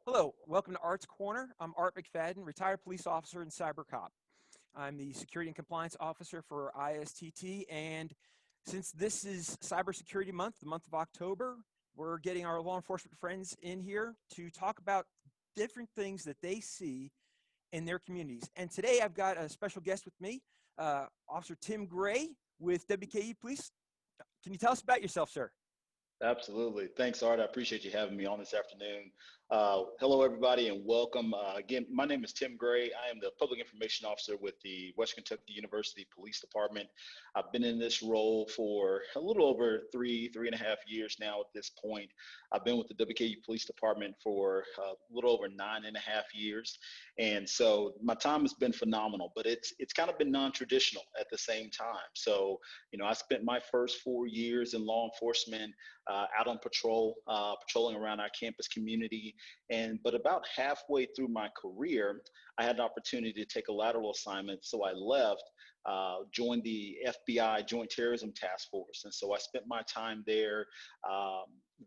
Hello, welcome to Art's Corner. I'm Art McFadden, retired police officer and cyber cop. I'm the security and compliance officer for ISTT, and since this is Cybersecurity Month, the month of October, we're getting our law enforcement friends in here to talk about different things that they see in their communities. And today I've got a special guest with me, Officer Tim Gray with WKE Police. Can you tell us about yourself, sir? Absolutely. Thanks, Art. I appreciate you having me on this afternoon. Hello, everybody, and welcome. Again, my name is Tim Gray. I am the Public Information Officer with the Western Kentucky University Police Department. I've been in this role for a little over three and a half years now at this point. I've been with the WKU Police Department for a little over 9.5 years. And so my time has been phenomenal, but it's kind of been non-traditional at the same time. So, I spent my first 4 years in law enforcement out on patrol, patrolling around our campus community. But about halfway through my career, I had an opportunity to take a lateral assignment. So I left, joined the FBI Joint Terrorism Task Force. And so I spent my time there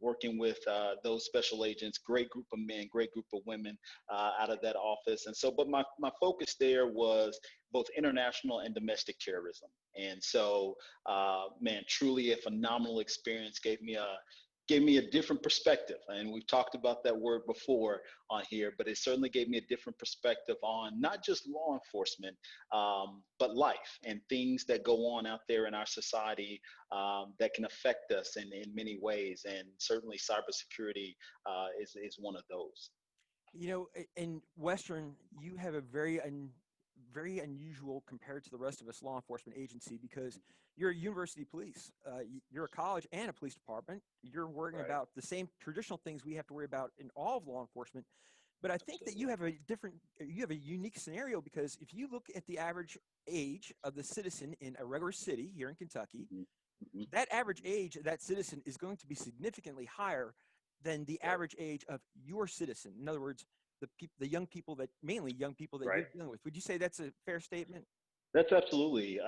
working with those special agents, great group of men, great group of women out of that office. And so, but my focus there was both international and domestic terrorism. And so, man, truly a phenomenal experience, gave me a different perspective. And we've talked about that word before on here, but it certainly gave me a different perspective on not just law enforcement, but life and things that go on out there in our society that can affect us in many ways. And certainly cybersecurity is one of those. In Western, you have a very unusual compared to the rest of us law enforcement agency because you're a university police. You're a college and a police department. You're worrying Right. about the same traditional things we have to worry about in all of law enforcement. But I think that Absolutely. you have a unique scenario because if you look at the average age of the citizen in a regular city here in Kentucky, Mhm. Mhm. that average age of that citizen is going to be significantly higher than the Right. average age of your citizen. In other words, the young people mainly young people that you're Right. dealing with. Would you say that's a fair statement? That's absolutely.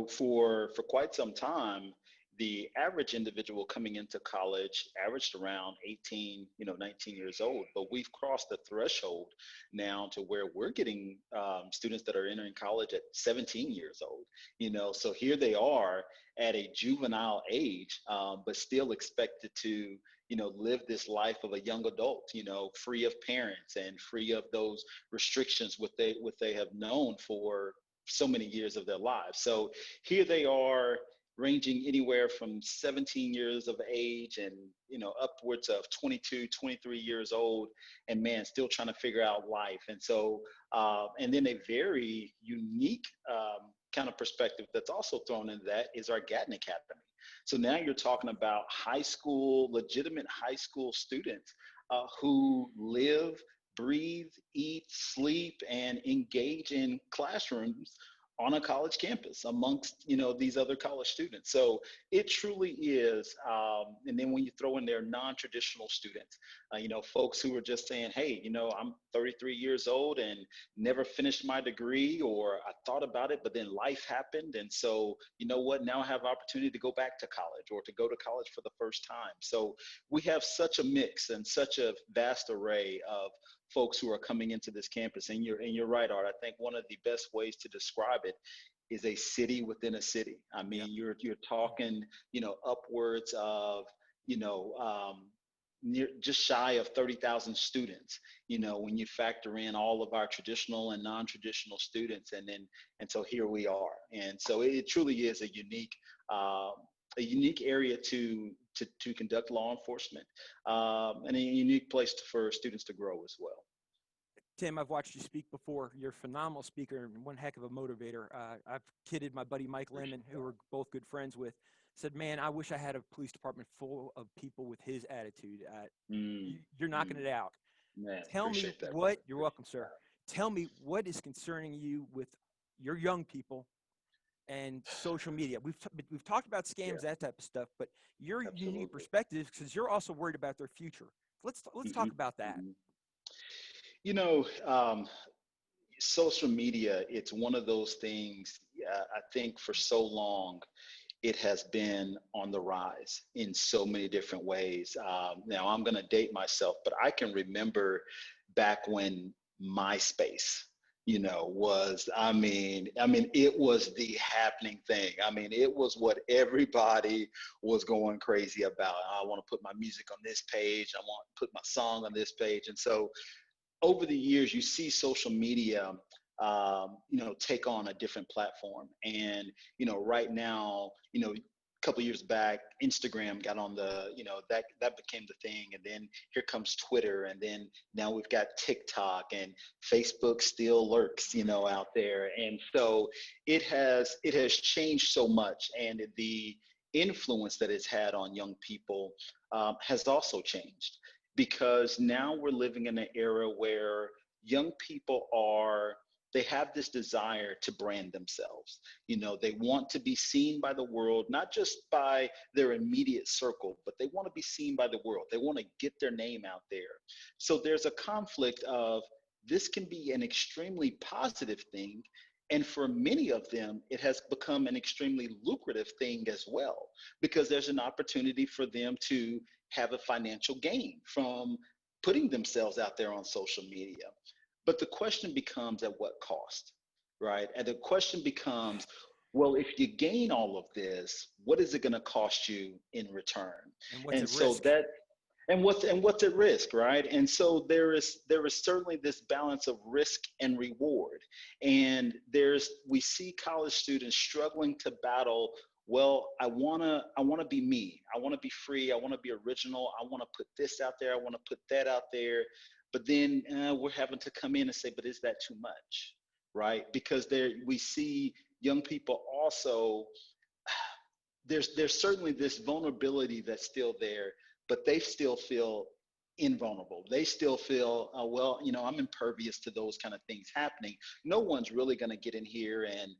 For quite some time, the average individual coming into college averaged around 18, 19 years old. But we've crossed the threshold now to where we're getting students that are entering college at 17 years old. So here they are at a juvenile age, but still expected to, live this life of a young adult, free of parents and free of those restrictions what they have known for so many years of their lives. So here they are ranging anywhere from 17 years of age and upwards of 22, 23 years old, and man, still trying to figure out life. And so and then a very unique kind of perspective that's also thrown into that is our Gatton Academy. So now you're talking about legitimate high school students who live, breathe, eat, sleep, and engage in classrooms on a college campus amongst these other college students. So it truly is. And then when you throw in their non-traditional students, folks who are just saying, hey, I'm 33 years old and never finished my degree, or I thought about it, but then life happened. And so, you know what, now I have opportunity to go back to college or to go to college for the first time. So we have such a mix and such a vast array of folks who are coming into this campus. And you're right, Art. I think one of the best ways to describe it is a city within a city. I Yeah. mean, you're talking, upwards of, you know, near just shy of 30,000 students, when you factor in all of our traditional and non-traditional students. And so here we are. And so it truly is uh, a unique area to conduct law enforcement, and a unique place for students to grow as well. Tim, I've watched you speak before. You're a phenomenal speaker and one heck of a motivator. I've kidded my buddy Mike Lemon, Appreciate who that. we're both good friends with, said, man, I wish I had a police department full of people with his attitude. Mm, You're knocking mm, it out. man, Tell me appreciate that, brother. you're welcome, Appreciate sir. that. Tell me what is concerning you with your young people and social media. We've talked about Yeah, scams, that type of stuff, but your unique absolutely. perspective, because you're also worried about their future. Let's Hmm. talk about that. Hmm. You know, social media, it's one of those things, I think for so long, it has been on the rise in so many different ways. Now I'm going to date myself, but I can remember back when MySpace, was, it was the happening thing. I mean, it was what everybody was going crazy about. I want to put my music on this page. I want to put my song on this page. And so over the years, you see social media, take on a different platform. And, right now, a couple of years back, Instagram got on the, that became the thing. And then here comes Twitter. And then now we've got TikTok, and Facebook still lurks, out there. And so it has changed so much. And the influence that it's had on young people has also changed, because now we're living in an era where young people they have this desire to brand themselves. They want to be seen by the world, not just by their immediate circle, but they want to be seen by the world. They want to get their name out there. So there's a conflict of, this can be an extremely positive thing, and for many of them, it has become an extremely lucrative thing as well, because there's an opportunity for them to have a financial gain from putting themselves out there on social media. But the question becomes, at what cost, right? And the question becomes, well, if you gain all of this, what is it going to cost you in return? And what's And at so risk? that and what's at risk, right? And so there is certainly this balance of risk and reward. And we see college students struggling to battle, well, I wanna be me. I wanna be free. I wanna be original. I wanna put this out there. I wanna put that out there. But then we're having to come in and say, but is that too much, right? Because we see young people also, there's certainly this vulnerability that's still there, but they still feel invulnerable. They still feel, well, I'm impervious to those kind of things happening. No one's really going to get in here and,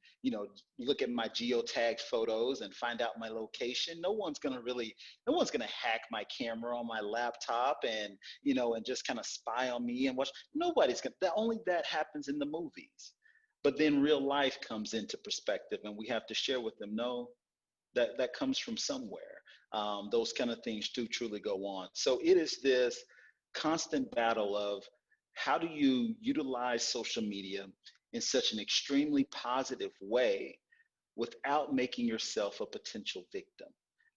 look at my geotagged photos and find out my location. No one's going to hack my camera on my laptop and, and just kind of spy on me and watch. Nobody's going to, only that happens in the movies. But then real life comes into perspective, and we have to share with them, no, that comes from somewhere. Those kind of things do truly go on. So it is this constant battle of, how do you utilize social media in such an extremely positive way without making yourself a potential victim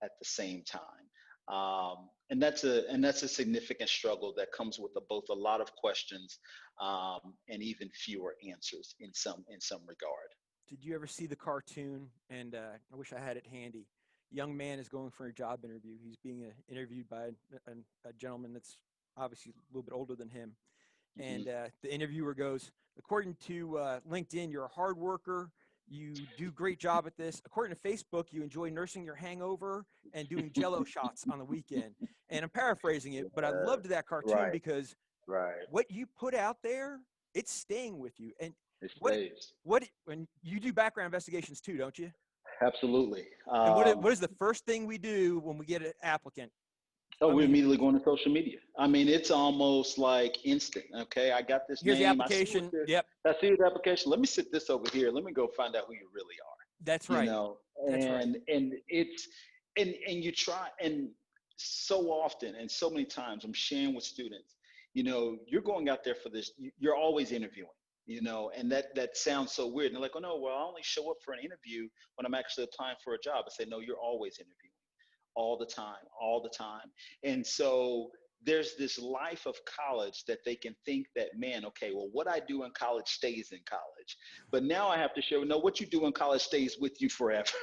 at the same time. And that's a significant struggle that comes with both a lot of questions, and even fewer answers in some regard. Did you ever see the cartoon? And I wish I had it handy. Young man is going for a job interview. He's being interviewed by a gentleman that's obviously a little bit older than him. Hmm. And the interviewer goes, according to LinkedIn, you're a hard worker. You do great job at this. According to Facebook, you enjoy nursing your hangover and doing jello shots on the weekend. And I'm paraphrasing it, but I loved that cartoon Right, because right. what you put out there, it's staying with you. And It what stays. when you do background investigations too, don't you? Absolutely. And what is the first thing we do when we get an applicant? So I we're mean, immediately going to social media. I mean, it's almost like instant. Okay, I got this here's the name. I see what application. this. Yep, I see the application. Let me sit this over here. Let me go find out who you really are. that's You right. know, That's right. and it's and you try, and so often and so many times I'm sharing with students. You're going out there for this. You're always interviewing. And that sounds so weird. And they're like, oh no, well, I only show up for an interview when I'm actually applying for a job. I say, no, you're always interviewing, all the time, all the time. And so there's this life of college that they can think that, man, okay, well, what I do in college stays in college. But now I have to show, no, what you do in college stays with you forever.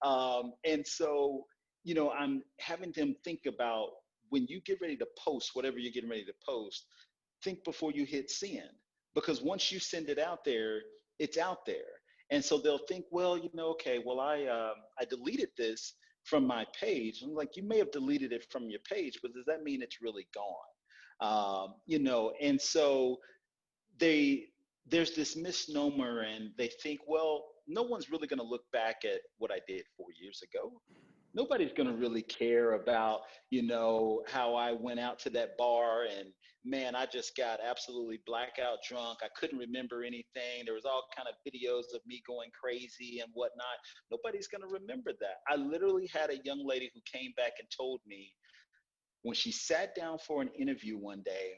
And so, I'm having them think about, when you get ready to post whatever you're getting ready to post, think before you hit send, because once you send it out there, it's out there. And so they'll think, well, okay, well, I deleted this from my page. I'm like, you may have deleted it from your page, but does that mean it's really gone? And so they there's this misnomer, and they think, well, no one's really going to look back at what I did 4 years ago. Nobody's going to really care about, how I went out to that bar and man, I just got absolutely blackout drunk. I couldn't remember anything. There was all kind of videos of me going crazy and whatnot. Nobody's going to remember that. I literally had a young lady who came back and told me when she sat down for an interview one day,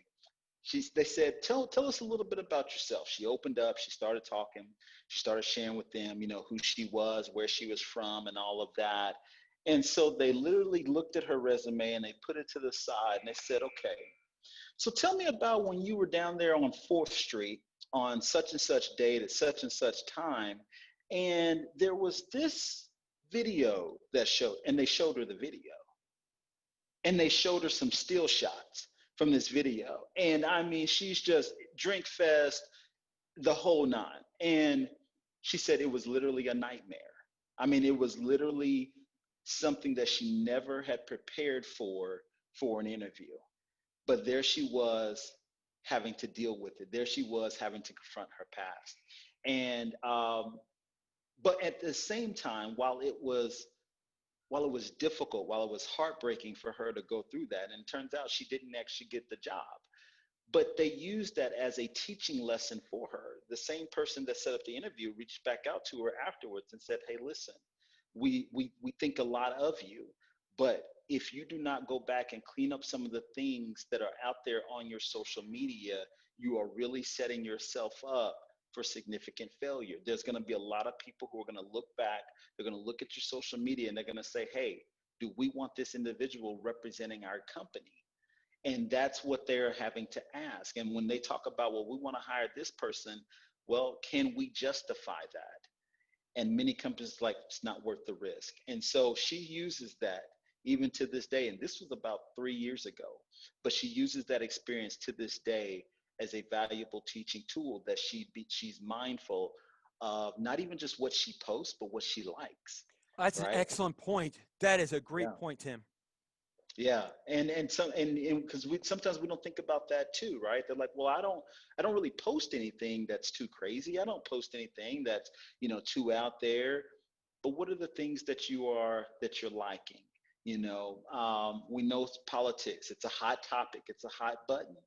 they said, tell us a little bit about yourself. She opened up, she started talking, she started sharing with them, who she was, where she was from, and all of that. And so they literally looked at her resume and they put it to the side and they said, okay, so tell me about when you were down there on 4th Street on such and such date at such and such time. And there was this video that showed, and they showed her the video. And they showed her some still shots from this video. And I mean, she's just drink fest, the whole nine. And she said it was literally a nightmare. I mean, it was literally something that she never had prepared for an interview. But there she was having to deal with it. There she was having to confront her past. And but at the same time, while it was difficult, while it was heartbreaking for her to go through that, and it turns out she didn't actually get the job. But they used that as a teaching lesson for her. The same person that set up the interview reached back out to her afterwards and said, hey, listen, we think a lot of you, but if you do not go back and clean up some of the things that are out there on your social media, you are really setting yourself up for significant failure. There's going to be a lot of people who are going to look back, they're going to look at your social media and they're going to say, hey, do we want this individual representing our company? And that's what they're having to ask. And when they talk about, well, we want to hire this person, well, can we justify that? And many companies like, it's not worth the risk. And so she uses that even to this day. And this was about 3 years ago, but she uses that experience to this day as a valuable teaching tool that she's mindful of, not even just what she posts, but what she likes. That's an Right. excellent point. That is a great Yeah. point, Tim. Yeah, and because we sometimes we don't think about that too, right? They're like, well, I don't really post anything that's too crazy. I don't post anything that's too out there. But what are the things that you're liking? We know it's politics. It's a hot topic. It's a hot button.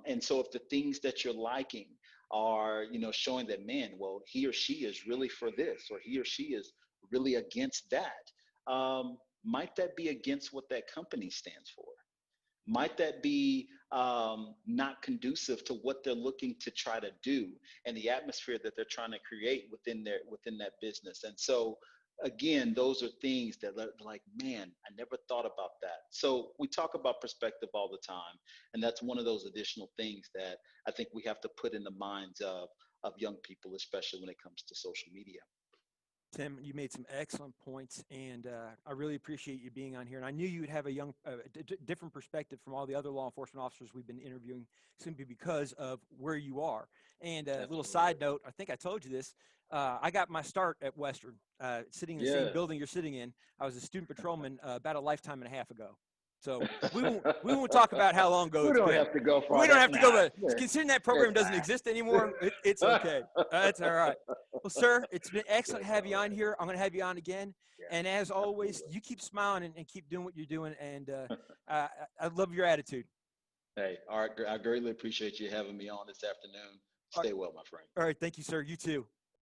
And so if the things that you're liking are showing that, man, well, he or she is really for this, or he or she is really against that. Might that be against what that company stands for? Might that be not conducive to what they're looking to try to do and the atmosphere that they're trying to create within that business? And so again, those are things that are like, man, I never thought about that. So we talk about perspective all the time, and that's one of those additional things that I think we have to put in the minds of young people, especially when it comes to social media. Tim, you made some excellent points, and I really appreciate you being on here. And I knew you would have a different perspective from all the other law enforcement officers we've been interviewing, simply because of where you are. And a little Absolutely. side note, I think I told you this. I got my start at Western, sitting in the same Yeah. building you're sitting in. I was a student patrolman about a lifetime and a half ago. So we won't talk about how long ago We it's don't been. have to go We far. don't have to go, Nah, but considering that program it's doesn't exist anymore, it's fine. okay. That's all right. Well, sir, it's been excellent to have you on here. I'm going to have you on again. Yeah, And as always, absolutely. you keep smiling and keep doing what you're doing. And I love your attitude. Hey, Art, I greatly appreciate you having me on this afternoon. All right, Stay well, my friend. all right. Thank you, sir. You too.